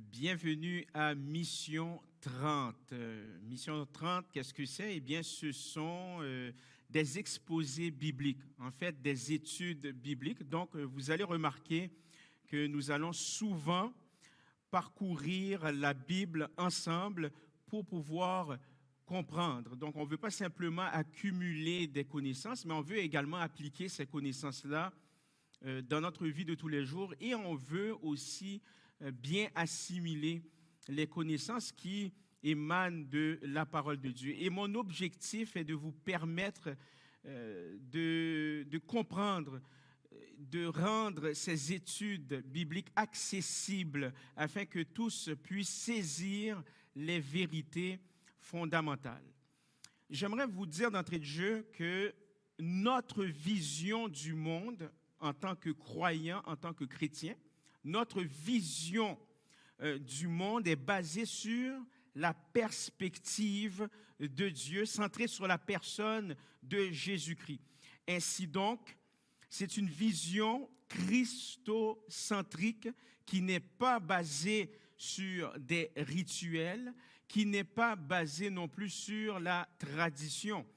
Bienvenue à Mission 30. Mission 30, qu'est-ce que c'est? Eh bien, ce sont des exposés bibliques, en fait, des études bibliques. Donc, vous allez remarquer que nous allons souvent parcourir la Bible ensemble pour pouvoir comprendre. Donc, on ne veut pas simplement accumuler des connaissances, mais on veut également appliquer ces connaissances-là dans notre vie de tous les jours, et on veut aussi bien assimiler les connaissances qui émanent de la parole de Dieu. Et mon objectif est de vous permettre de comprendre, de rendre ces études bibliques accessibles afin que tous puissent saisir les vérités fondamentales. J'aimerais vous dire d'entrée de jeu que notre vision du monde en tant que croyants, en tant que chrétiens, notre vision du monde est basée sur la perspective de Dieu, centrée sur la personne de Jésus-Christ. Ainsi donc, c'est une vision christocentrique qui n'est pas basée sur des rituels, qui n'est pas basée non plus sur la tradition.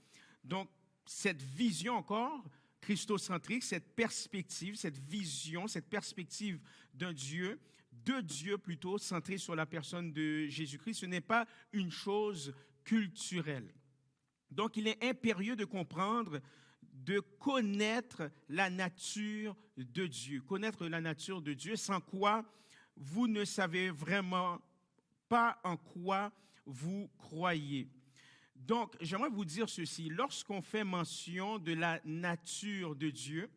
Donc, cette vision encore christocentrique, cette perspective, cette vision, cette perspective d'un Dieu, de Dieu plutôt, centré sur la personne de Jésus-Christ, ce n'est pas une chose culturelle. Donc, il est impérieux de comprendre, de connaître la nature de Dieu. Connaître la nature de Dieu, sans quoi vous ne savez vraiment pas en quoi vous croyez. Donc, j'aimerais vous dire ceci. Lorsqu'on fait mention de la nature de Dieu,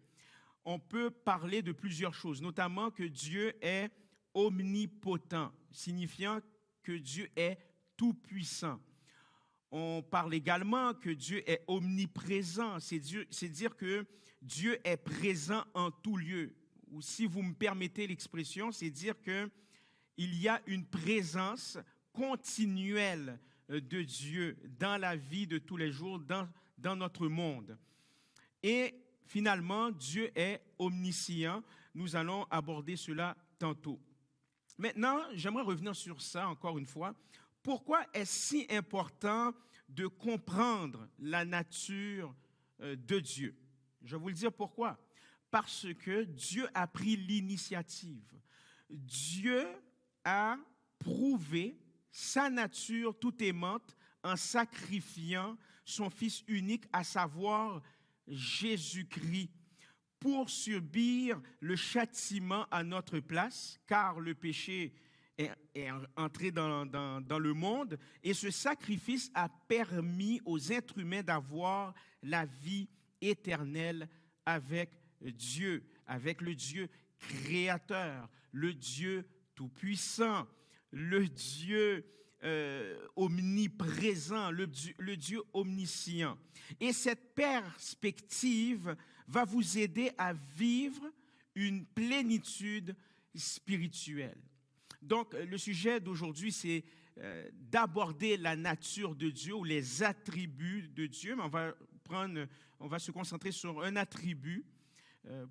on peut parler de plusieurs choses, notamment que Dieu est omnipotent, signifiant que Dieu est tout-puissant. On parle également que Dieu est omniprésent, c'est dire que Dieu est présent en tout lieu. Ou si vous me permettez l'expression, c'est dire qu'il y a une présence continuelle de Dieu dans la vie de tous les jours, dans notre monde. Et finalement, Dieu est omniscient. Nous allons aborder cela tantôt. Maintenant, j'aimerais revenir sur ça encore une fois. Pourquoi est-ce si important de comprendre la nature de Dieu? Je vais vous le dire pourquoi. Parce que Dieu a pris l'initiative. Dieu a prouvé sa nature tout aimante en sacrifiant son Fils unique, à savoir Jésus-Christ, pour subir le châtiment à notre place, car le péché est entré dans le monde, et ce sacrifice a permis aux êtres humains d'avoir la vie éternelle avec Dieu, avec le Dieu créateur, le Dieu tout-puissant, le Dieu omniprésent, le Dieu omniscient. Et cette perspective va vous aider à vivre une plénitude spirituelle. Donc, le sujet d'aujourd'hui, c'est d'aborder la nature de Dieu ou les attributs de Dieu. Mais on va se concentrer sur un attribut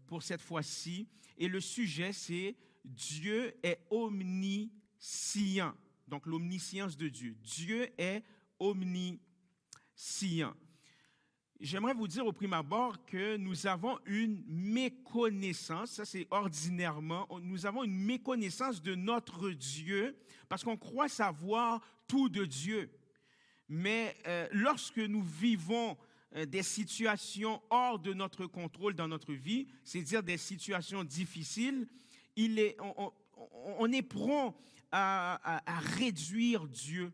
pour cette fois-ci. Et le sujet, c'est Dieu est omniscient. Donc, l'omniscience de Dieu. Dieu est omniscient. J'aimerais vous dire au prime abord que nous avons une méconnaissance, ça c'est ordinairement, nous avons une méconnaissance de notre Dieu parce qu'on croit savoir tout de Dieu. Mais lorsque nous vivons des situations hors de notre contrôle dans notre vie, c'est-à-dire des situations difficiles, on est prompt à réduire Dieu.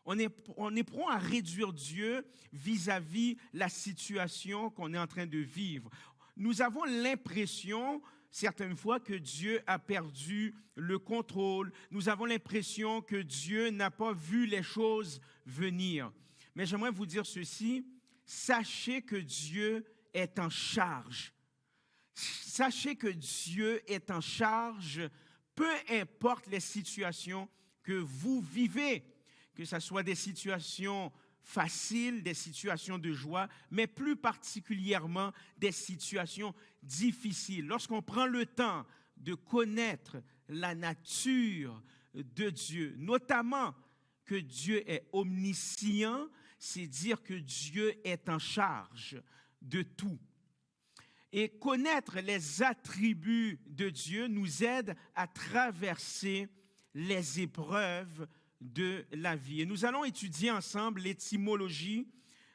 On est prompt à réduire Dieu vis-à-vis la situation qu'on est en train de vivre. Nous avons l'impression, certaines fois, que Dieu a perdu le contrôle. Nous avons l'impression que Dieu n'a pas vu les choses venir. Mais j'aimerais vous dire ceci, sachez que Dieu est en charge. Sachez que Dieu est en charge, peu importe les situations que vous vivez, que ce soit des situations faciles, des situations de joie, mais plus particulièrement des situations difficiles. Lorsqu'on prend le temps de connaître la nature de Dieu, notamment que Dieu est omniscient, c'est dire que Dieu est en charge de tout. Et connaître les attributs de Dieu nous aide à traverser les épreuves de la vie. Et nous allons étudier ensemble l'étymologie,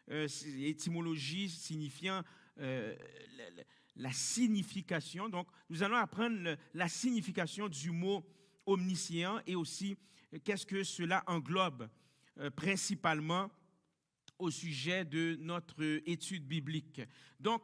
étymologie signifiant la signification. Donc, nous allons apprendre la signification du mot omniscient et aussi qu'est-ce que cela englobe, principalement au sujet de notre étude biblique. Donc,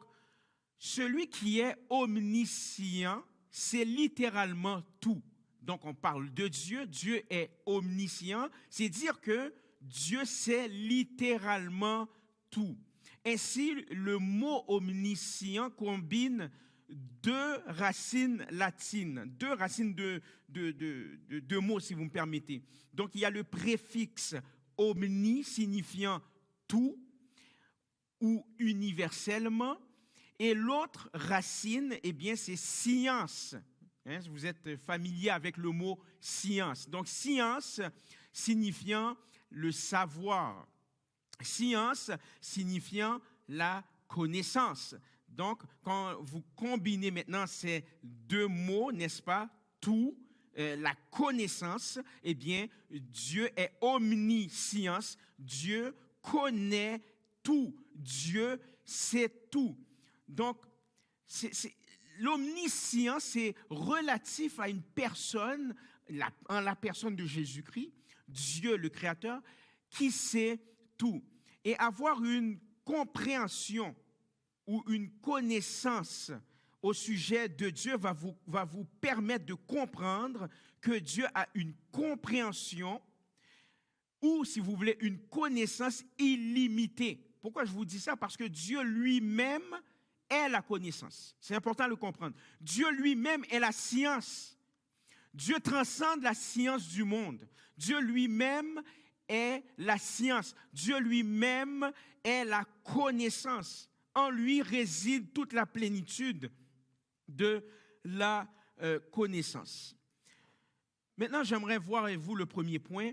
celui qui est omniscient, c'est littéralement tout. Donc, on parle de Dieu. Dieu est omniscient. C'est dire que Dieu sait littéralement tout. Ainsi, le mot omniscient combine deux racines latines, deux racines de mots, si vous me permettez. Donc, il y a le préfixe omni, signifiant tout ou universellement, et l'autre racine, eh bien, c'est science. Vous êtes familier avec le mot science. Donc, science signifiant le savoir. Science signifiant la connaissance. Donc, quand vous combinez maintenant ces deux mots, n'est-ce pas, tout, la connaissance, eh bien, Dieu est omniscience. Dieu connaît tout. Dieu sait tout. Donc, l'omniscience, c'est relatif à une personne, en la personne de Jésus-Christ, Dieu le Créateur, qui sait tout. Et avoir une compréhension ou une connaissance au sujet de Dieu va vous permettre de comprendre que Dieu a une compréhension ou, si vous voulez, une connaissance illimitée. Pourquoi je vous dis ça? Parce que Dieu lui-même est la connaissance. C'est important de le comprendre. Dieu lui-même est la science. Dieu transcende la science du monde. Dieu lui-même est la science. Dieu lui-même est la connaissance. En lui réside toute la plénitude de la connaissance. Maintenant, j'aimerais voir avec vous le premier point.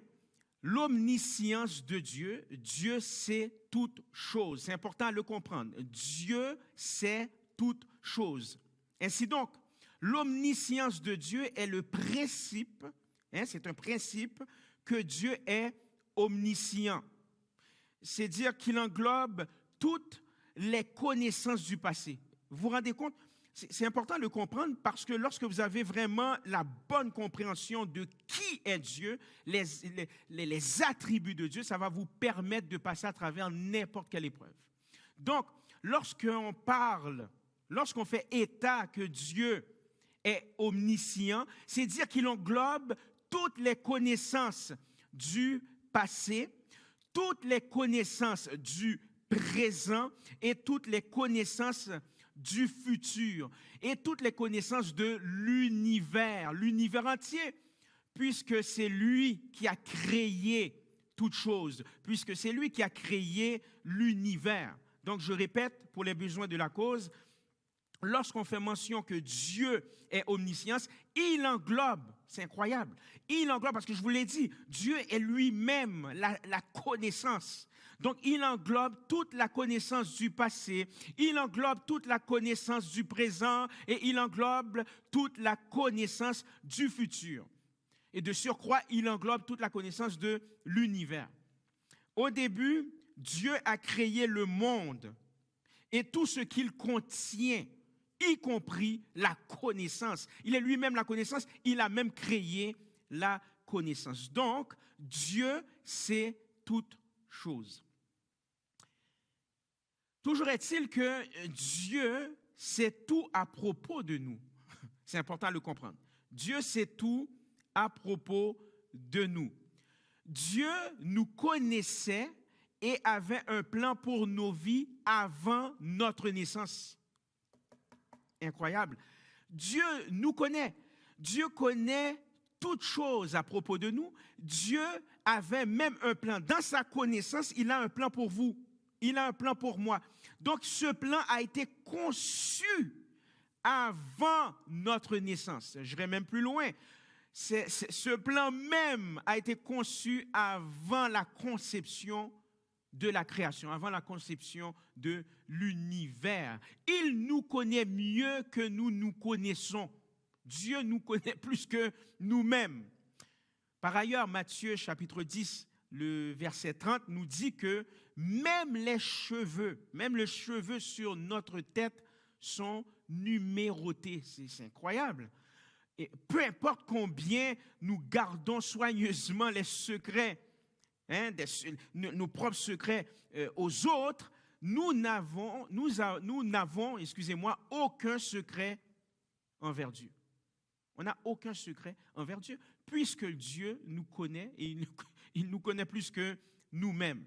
L'omniscience de Dieu. Dieu sait toutes choses. C'est important à le comprendre. Dieu sait toutes choses. Ainsi donc, l'omniscience de Dieu est le principe, c'est un principe que Dieu est omniscient. C'est dire qu'il englobe toutes les connaissances du passé. Vous vous rendez compte? C'est important de le comprendre parce que lorsque vous avez vraiment la bonne compréhension de qui est Dieu, les attributs de Dieu, ça va vous permettre de passer à travers n'importe quelle épreuve. Donc, lorsqu'on fait état que Dieu est omniscient, c'est dire qu'il englobe toutes les connaissances du passé, toutes les connaissances du présent et toutes les connaissances du futur et toutes les connaissances de l'univers entier, puisque c'est lui qui a créé toutes choses, puisque c'est lui qui a créé l'univers. Donc, je répète, pour les besoins de la cause, lorsqu'on fait mention que Dieu est omniscience, il englobe, c'est incroyable, il englobe, parce que je vous l'ai dit, Dieu est lui-même la connaissance. Donc, il englobe toute la connaissance du passé, il englobe toute la connaissance du présent et il englobe toute la connaissance du futur. Et de surcroît, il englobe toute la connaissance de l'univers. Au début, Dieu a créé le monde et tout ce qu'il contient, y compris la connaissance. Il est lui-même la connaissance, il a même créé la connaissance. Donc, Dieu sait toutes choses. Toujours est-il que Dieu sait tout à propos de nous. C'est important de le comprendre. Dieu sait tout à propos de nous. Dieu nous connaissait et avait un plan pour nos vies avant notre naissance. Incroyable. Dieu nous connaît. Dieu connaît toutes choses à propos de nous. Dieu avait même un plan. Dans sa connaissance, il a un plan pour vous. Il a un plan pour moi. Donc, ce plan a été conçu avant notre naissance. Je vais même plus loin. Ce plan même a été conçu avant la conception de la création, avant la conception de l'univers. Il nous connaît mieux que nous nous connaissons. Dieu nous connaît plus que nous-mêmes. Par ailleurs, Matthieu chapitre 10, le verset 30 nous dit que même les cheveux sur notre tête sont numérotés. C'est incroyable. Et peu importe combien nous gardons soigneusement les secrets, nos propres secrets aux autres, nous n'avons, aucun secret envers Dieu. On n'a aucun secret envers Dieu, puisque Dieu nous connaît et il nous connaît plus que nous-mêmes.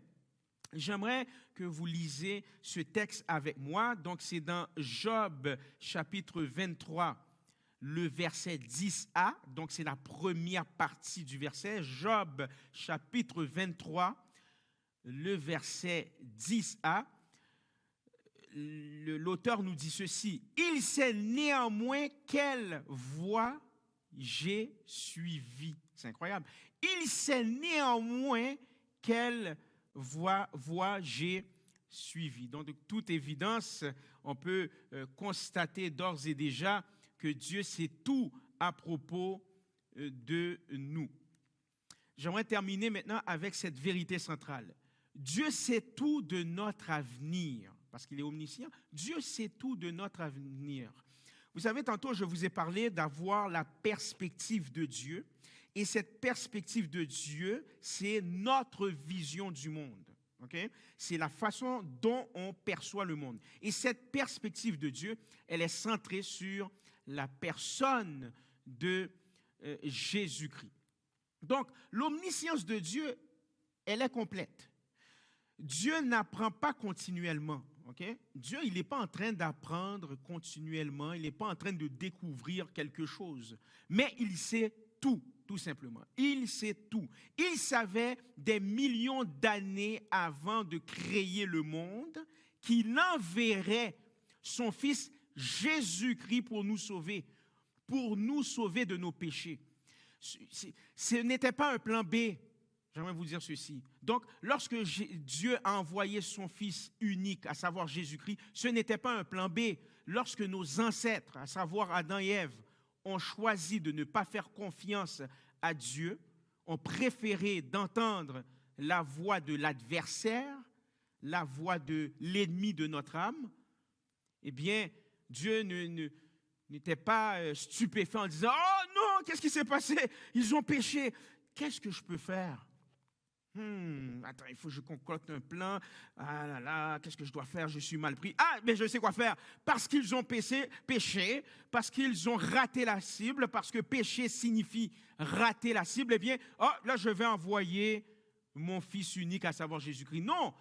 J'aimerais que vous lisiez ce texte avec moi. Donc, c'est dans Job chapitre 23, le verset 10a. Donc, c'est la première partie du verset. Job chapitre 23, le verset 10a. L'auteur nous dit ceci. Il sait néanmoins quelle voie j'ai suivie. C'est incroyable. Il sait néanmoins quelle voie j'ai suivie. Donc, de toute évidence, on peut constater d'ores et déjà que Dieu sait tout à propos de nous. J'aimerais terminer maintenant avec cette vérité centrale. Dieu sait tout de notre avenir, parce qu'il est omniscient. Dieu sait tout de notre avenir. Vous savez, tantôt, je vous ai parlé d'avoir la perspective de Dieu. Et cette perspective de Dieu, c'est notre vision du monde. Okay? C'est la façon dont on perçoit le monde. Et cette perspective de Dieu, elle est centrée sur la personne de Jésus-Christ. Donc, l'omniscience de Dieu, elle est complète. Dieu n'apprend pas continuellement. Okay? Dieu, il n'est pas en train d'apprendre continuellement, il n'est pas en train de découvrir quelque chose, mais il sait tout simplement. Il sait tout. Il savait des millions d'années avant de créer le monde qu'il enverrait son Fils Jésus-Christ pour nous sauver de nos péchés. Ce n'était pas un plan B. J'aimerais vous dire ceci. Donc, lorsque Dieu a envoyé son Fils unique, à savoir Jésus-Christ, ce n'était pas un plan B. Lorsque nos ancêtres, à savoir Adam et Ève, ont choisi de ne pas faire confiance à Dieu, ont préféré d'entendre la voix de l'adversaire, la voix de l'ennemi de notre âme, eh bien, Dieu n'était pas stupéfait en disant « Oh non, qu'est-ce qui s'est passé? Ils ont péché. Qu'est-ce que je peux faire? Attends, il faut que je concocte un plan. Ah là là, qu'est-ce que je dois faire? Je suis mal pris. Ah, mais je sais quoi faire. Parce qu'ils ont péché, parce qu'ils ont raté la cible, parce que péché signifie rater la cible, eh bien, là, je vais envoyer mon Fils unique, à savoir Jésus-Christ. Non!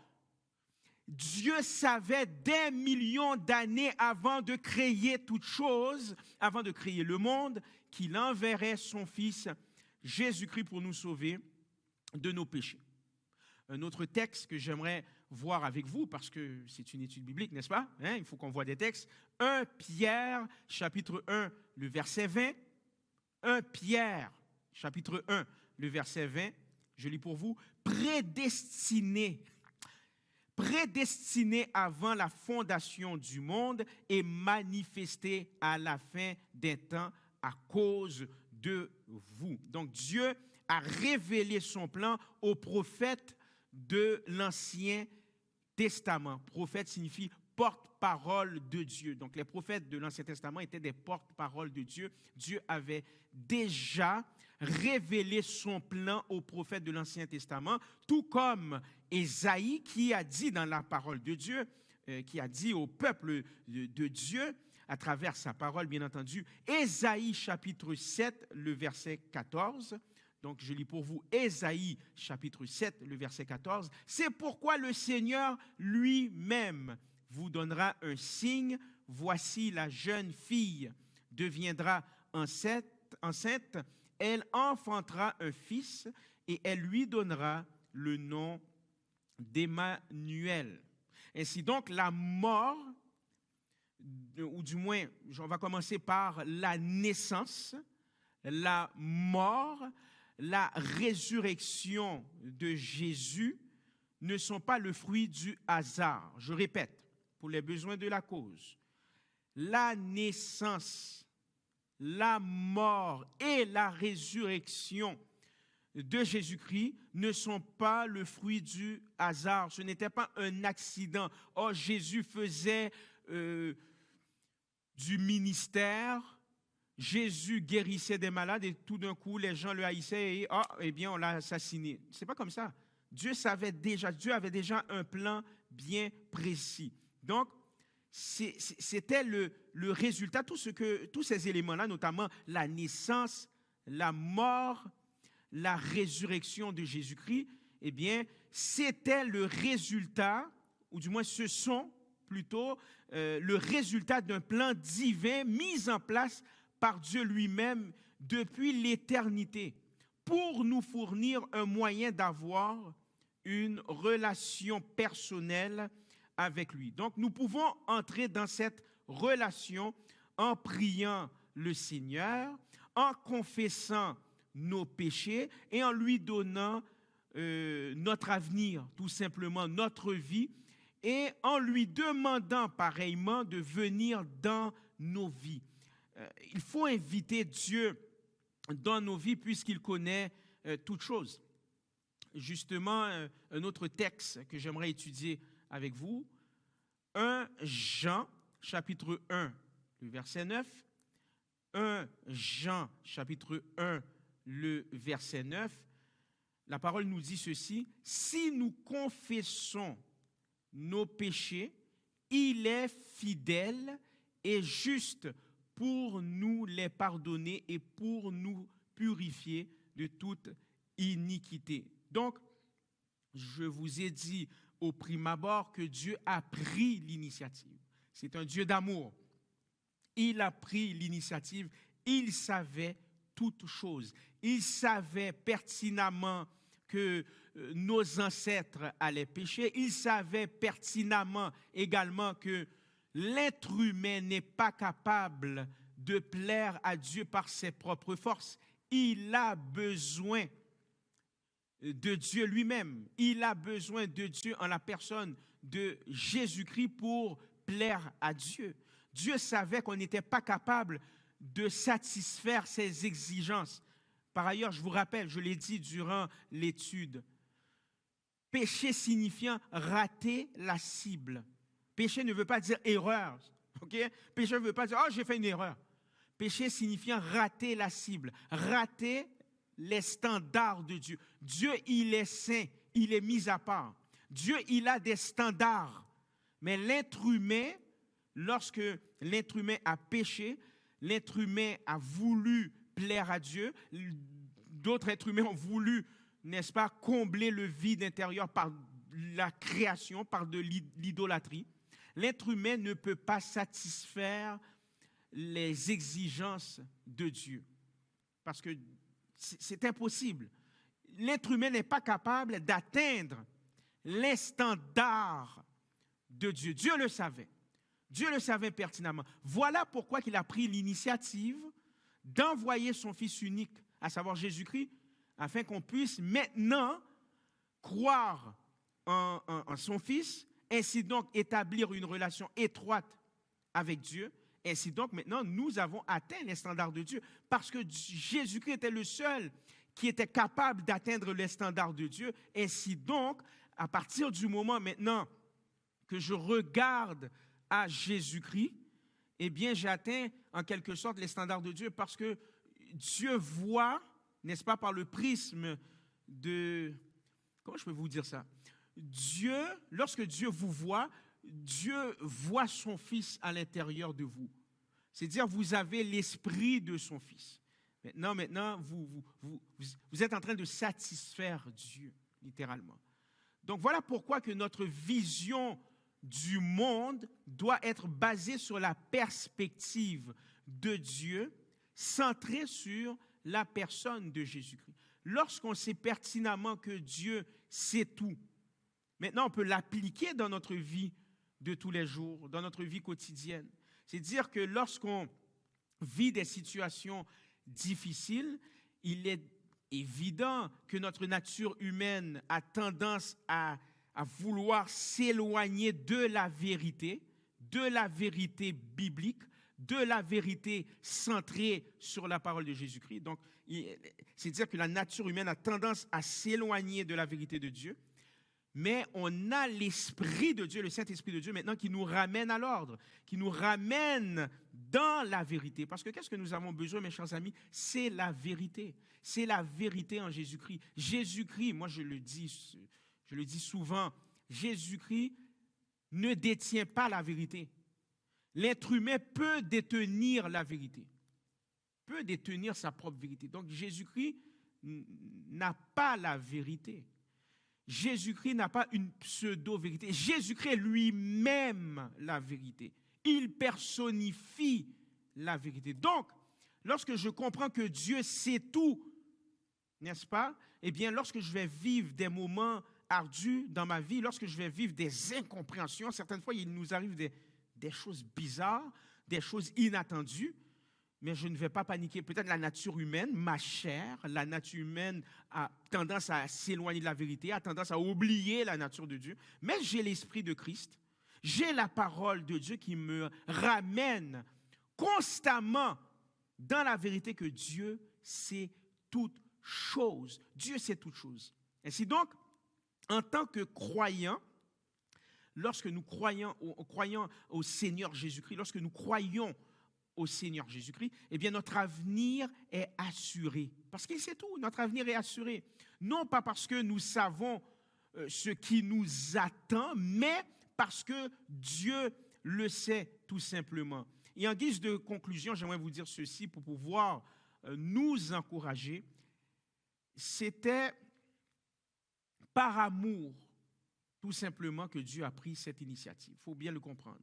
Dieu savait des millions d'années avant de créer toute chose, avant de créer le monde, qu'il enverrait son Fils Jésus-Christ pour nous sauver de nos péchés. Un autre texte que j'aimerais voir avec vous, parce que c'est une étude biblique, n'est-ce pas? Il faut qu'on voit des textes. 1 Pierre, chapitre 1, le verset 20. 1 Pierre, chapitre 1, le verset 20. Je lis pour vous. Prédestiné avant la fondation du monde et manifesté à la fin des temps à cause de vous. Donc Dieu a révélé son plan aux prophètes de l'Ancien Testament. Prophète signifie porte-parole de Dieu. Donc les prophètes de l'Ancien Testament étaient des porte-parole de Dieu. Dieu avait déjà révélé son plan aux prophètes de l'Ancien Testament, tout comme Ésaïe qui a dit dans la parole de Dieu, qui a dit au peuple de Dieu, à travers sa parole, bien entendu, Ésaïe chapitre 7, le verset 14. Donc, je lis pour vous Ésaïe chapitre 7, le verset 14. « C'est pourquoi le Seigneur lui-même vous donnera un signe. Voici la jeune fille deviendra enceinte. Elle enfantera un fils et elle lui donnera le nom d'Emmanuel. » Ainsi donc, la mort, ou du moins, on va commencer par la naissance. la mort, la résurrection de Jésus ne sont pas le fruit du hasard. Je répète, pour les besoins de la cause, la naissance, la mort et la résurrection de Jésus-Christ ne sont pas le fruit du hasard. Ce n'était pas un accident. Oh, Jésus faisait du ministère, Jésus guérissait des malades et tout d'un coup, les gens le haïssaient et eh bien, on l'a assassiné. C'est pas comme ça. Dieu avait déjà un plan bien précis. Donc, c'était le résultat, tous ces éléments-là, notamment la naissance, la mort, la résurrection de Jésus-Christ, eh bien, c'était le résultat, ou du moins ce sont plutôt le résultat d'un plan divin mis en place par Dieu lui-même depuis l'éternité pour nous fournir un moyen d'avoir une relation personnelle avec lui. Donc, nous pouvons entrer dans cette relation en priant le Seigneur, en confessant nos péchés et en lui donnant notre avenir, tout simplement notre vie, et en lui demandant pareillement de venir dans nos vies. Il faut inviter Dieu dans nos vies puisqu'il connaît toutes choses. Justement, un autre texte que j'aimerais étudier avec vous, 1 Jean, chapitre 1, le verset 9, 1 Jean, chapitre 1, le verset 9, la parole nous dit ceci: si nous confessons nos péchés, il est fidèle et juste pour nous les pardonner et pour nous purifier de toute iniquité. Donc, je vous ai dit au prime abord que Dieu a pris l'initiative. C'est un Dieu d'amour. Il a pris l'initiative. Il savait toutes choses. Il savait pertinemment que nos ancêtres allaient pécher. Il savait pertinemment également que l'être humain n'est pas capable de plaire à Dieu par ses propres forces. Il a besoin de Dieu lui-même. Il a besoin de Dieu en la personne de Jésus-Christ pour plaire à Dieu. Dieu savait qu'on n'était pas capable de satisfaire ses exigences. Par ailleurs, je vous rappelle, je l'ai dit durant l'étude, péché signifiant rater la cible. Péché ne veut pas dire erreur. Okay? Péché ne veut pas dire « oh, j'ai fait une erreur ». Péché signifiant rater la cible, rater les standards de Dieu. Dieu, il est saint, il est mis à part. Dieu, il a des standards. Mais l'être humain, lorsque l'être humain a péché, l'être humain a voulu plaire à Dieu, d'autres êtres humains ont voulu, n'est-ce pas, combler le vide intérieur par la création, par de l'idolâtrie. L'être humain ne peut pas satisfaire les exigences de Dieu. Parce que c'est impossible. L'être humain n'est pas capable d'atteindre les standards de Dieu. Dieu le savait. Dieu le savait pertinemment. Voilà pourquoi il a pris l'initiative d'envoyer son Fils unique, à savoir Jésus-Christ, afin qu'on puisse maintenant croire en son Fils, ainsi donc établir une relation étroite avec Dieu. Ainsi donc, maintenant, nous avons atteint les standards de Dieu parce que Jésus-Christ était le seul qui était capable d'atteindre les standards de Dieu. Ainsi donc, à partir du moment maintenant que je regarde à Jésus-Christ, eh bien, j'atteins en quelque sorte les standards de Dieu parce que Dieu voit, n'est-ce pas, par le prisme de... Comment je peux vous dire ça? Dieu, lorsque Dieu vous voit, Dieu voit son Fils à l'intérieur de vous. C'est-à-dire, vous avez l'esprit de son Fils. Maintenant, vous êtes en train de satisfaire Dieu, littéralement. Donc, voilà pourquoi que notre vision du monde doit être basée sur la perspective de Dieu, centrée sur la personne de Jésus-Christ. Lorsqu'on sait pertinemment que Dieu sait tout, maintenant, on peut l'appliquer dans notre vie de tous les jours, dans notre vie quotidienne. C'est dire que lorsqu'on vit des situations difficile, il est évident que notre nature humaine a tendance à vouloir s'éloigner de la vérité biblique, de la vérité centrée sur la parole de Jésus-Christ. Donc, c'est dire que la nature humaine a tendance à s'éloigner de la vérité de Dieu, mais on a l'Esprit de Dieu, le Saint-Esprit de Dieu maintenant qui nous ramène à l'ordre, qui nous ramène dans la vérité. Parce que qu'est-ce que nous avons besoin, mes chers amis? C'est la vérité. C'est la vérité en Jésus-Christ. Jésus-Christ, moi je le dis souvent, Jésus-Christ ne détient pas la vérité. L'être humain peut détenir la vérité, peut détenir sa propre vérité. Donc Jésus-Christ n'a pas la vérité. Jésus-Christ n'a pas une pseudo-vérité. Jésus-Christ est lui-même la vérité. Il personnifie la vérité. Donc, lorsque je comprends que Dieu sait tout, n'est-ce pas? Eh bien, lorsque je vais vivre des moments ardus dans ma vie, lorsque je vais vivre des incompréhensions, certaines fois, il nous arrive des choses bizarres, des choses inattendues, mais je ne vais pas paniquer. Peut-être la nature humaine, ma chair, la nature humaine a tendance à s'éloigner de la vérité, a tendance à oublier la nature de Dieu, mais j'ai l'Esprit de Christ, j'ai la parole de Dieu qui me ramène constamment dans la vérité que Dieu sait toutes choses. Dieu sait toutes choses. Ainsi donc, en tant que croyant, lorsque nous croyons au Seigneur Jésus-Christ, lorsque nous croyons au Seigneur Jésus-Christ, eh bien notre avenir est assuré. Parce qu'il sait tout, notre avenir est assuré. Non pas parce que nous savons ce qui nous attend, mais parce que Dieu le sait tout simplement. Et en guise de conclusion, j'aimerais vous dire ceci pour pouvoir nous encourager. C'était par amour, tout simplement, que Dieu a pris cette initiative. Il faut bien le comprendre.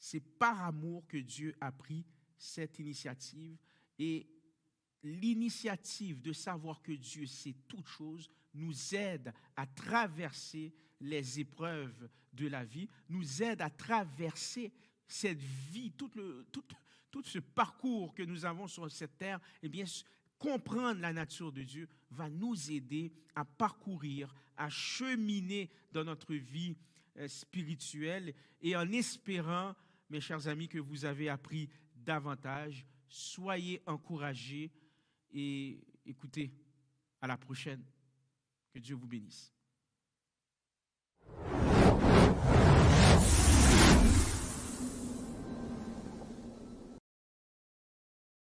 C'est par amour que Dieu a pris cette initiative. Et l'initiative de savoir que Dieu sait toutes choses nous aide à traverser les épreuves de la vie, nous aide à traverser cette vie, tout ce parcours que nous avons sur cette terre. Eh bien, comprendre la nature de Dieu va nous aider à parcourir, à cheminer dans notre vie spirituelle, et en espérant, mes chers amis, que vous avez appris davantage. Soyez encouragés et écoutez, à la prochaine. Que Dieu vous bénisse.